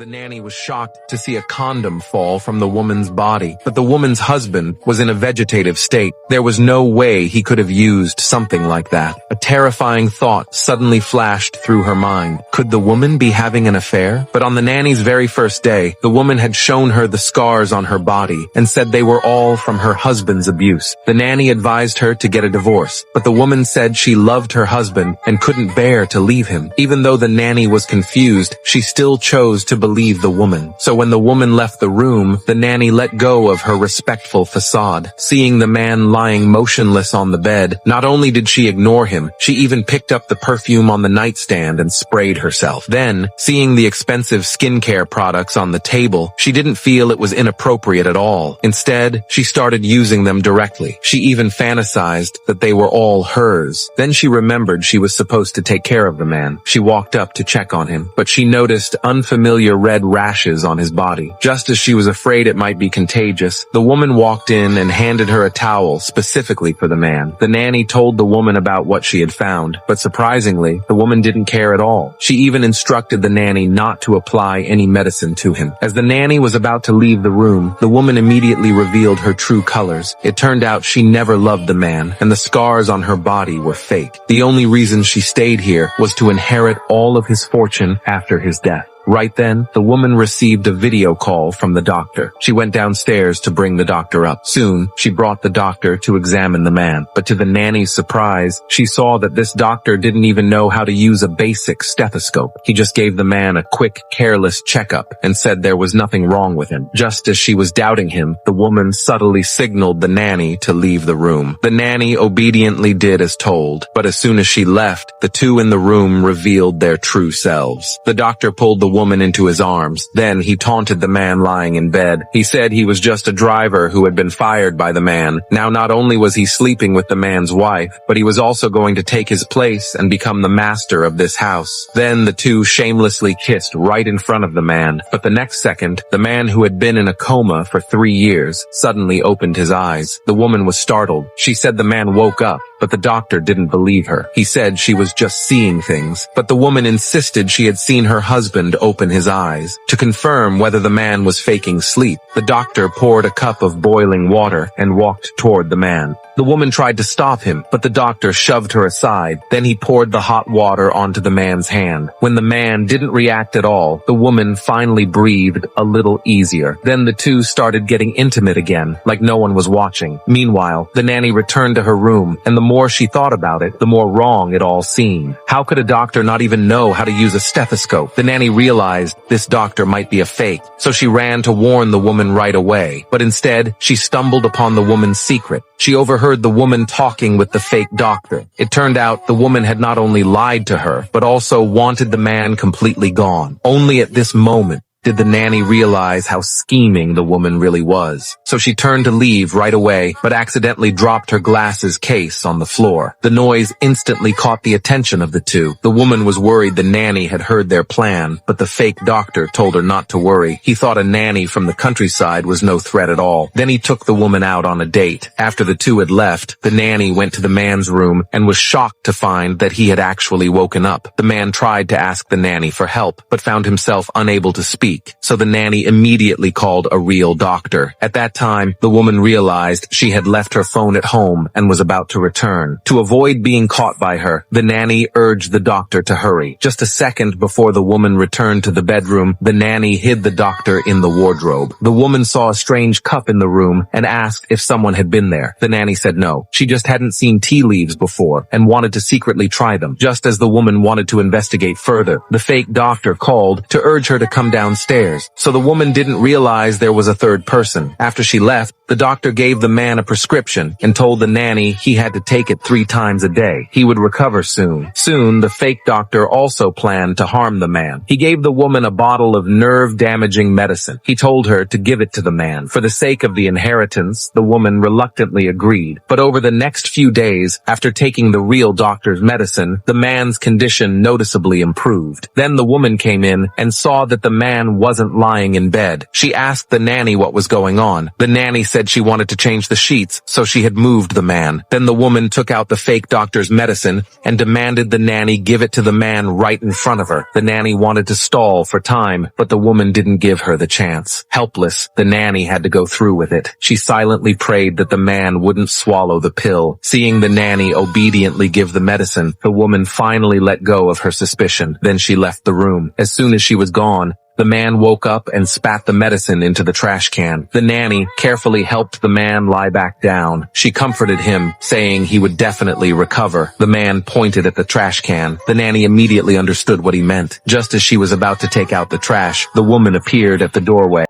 The nanny was shocked to see a condom fall from the woman's body, but the woman's husband was in a vegetative state. There was no way he could have used something like that. A terrifying thought suddenly flashed through her mind. Could the woman be having an affair? But on the nanny's very first day, the woman had shown her the scars on her body and said they were all from her husband's abuse. The nanny advised her to get a divorce, but the woman said she loved her husband and couldn't bear to leave him. Even though the nanny was confused, she still chose to believe the woman. So when the woman left the room, the nanny let go of her respectful facade. Seeing the man lying motionless on the bed, not only did she ignore him, she even picked up the perfume on the nightstand and sprayed herself. Then, seeing the expensive skincare products on the table, she didn't feel it was inappropriate at all. Instead, she started using them directly. She even fantasized that they were all hers. Then she remembered she was supposed to take care of the man. She walked up to check on him, but she noticed unfamiliar red rashes on his body. Just as she was afraid it might be contagious, the woman walked in and handed her a towel specifically for the man. The nanny told the woman about what she had found, but surprisingly, the woman didn't care at all. She even instructed the nanny not to apply any medicine to him. As the nanny was about to leave the room, the woman immediately revealed her true colors. It turned out she never loved the man, and the scars on her body were fake. The only reason she stayed here was to inherit all of his fortune after his death. Right then, the woman received a video call from the doctor. She went downstairs to bring the doctor up. Soon, she brought the doctor to examine the man. But to the nanny's surprise, she saw that this doctor didn't even know how to use a basic stethoscope. He just gave the man a quick, careless checkup and said there was nothing wrong with him. Just as she was doubting him, the woman subtly signaled the nanny to leave the room. The nanny obediently did as told, but as soon as she left, the two in the room revealed their true selves. The doctor pulled the woman into his arms. Then he taunted the man lying in bed. He said he was just a driver who had been fired by the man. Now not only was he sleeping with the man's wife, but he was also going to take his place and become the master of this house. Then the two shamelessly kissed right in front of the man. But the next second, the man who had been in a coma for 3 years suddenly opened his eyes. The woman was startled. She said the man woke up, but the doctor didn't believe her. He said she was just seeing things, but the woman insisted she had seen her husband open his eyes. To confirm whether the man was faking sleep, the doctor poured a cup of boiling water and walked toward the man. The woman tried to stop him, but the doctor shoved her aside. Then he poured the hot water onto the man's hand. When the man didn't react at all, the woman finally breathed a little easier. Then the two started getting intimate again, like no one was watching. Meanwhile, the nanny returned to her room, and the more she thought about it, the more wrong it all seemed. How could a doctor not even know how to use a stethoscope? The nanny realized this doctor might be a fake, so she ran to warn the woman right away. But instead, she stumbled upon the woman's secret. She overheard the woman talking with the fake doctor. It turned out the woman had not only lied to her, but also wanted the man completely gone. Only at this moment did the nanny realize how scheming the woman really was. So she turned to leave right away, but accidentally dropped her glasses case on the floor. The noise instantly caught the attention of the two. The woman was worried the nanny had heard their plan, but the fake doctor told her not to worry. He thought a nanny from the countryside was no threat at all. Then he took the woman out on a date. After the two had left, the nanny went to the man's room and was shocked to find that he had actually woken up. The man tried to ask the nanny for help, but found himself unable to speak. So the nanny immediately called a real doctor. At that time, the woman realized she had left her phone at home and was about to return. To avoid being caught by her, the nanny urged the doctor to hurry. Just a second before the woman returned to the bedroom, the nanny hid the doctor in the wardrobe. The woman saw a strange cup in the room and asked if someone had been there. The nanny said no. She just hadn't seen tea leaves before and wanted to secretly try them. Just as the woman wanted to investigate further, the fake doctor called to urge her to come downstairs. So the woman didn't realize there was a third person. After she left, the doctor gave the man a prescription and told the nanny he had to take it 3 times a day. He would recover soon. Soon, the fake doctor also planned to harm the man. He gave the woman a bottle of nerve-damaging medicine. He told her to give it to the man. For the sake of the inheritance, the woman reluctantly agreed. But over the next few days, after taking the real doctor's medicine, the man's condition noticeably improved. Then the woman came in and saw that the man wasn't lying in bed. She asked the nanny what was going on. The nanny said she wanted to change the sheets, so she had moved the man. Then the woman took out the fake doctor's medicine and demanded the nanny give it to the man right in front of her. The nanny wanted to stall for time, but the woman didn't give her the chance. Helpless, the nanny had to go through with it. She silently prayed that the man wouldn't swallow the pill. Seeing the nanny obediently give the medicine, the woman finally let go of her suspicion. Then she left the room. As soon as she was gone, the man woke up and spat the medicine into the trash can. The nanny carefully helped the man lie back down. She comforted him, saying he would definitely recover. The man pointed at the trash can. The nanny immediately understood what he meant. Just as she was about to take out the trash, the woman appeared at the doorway.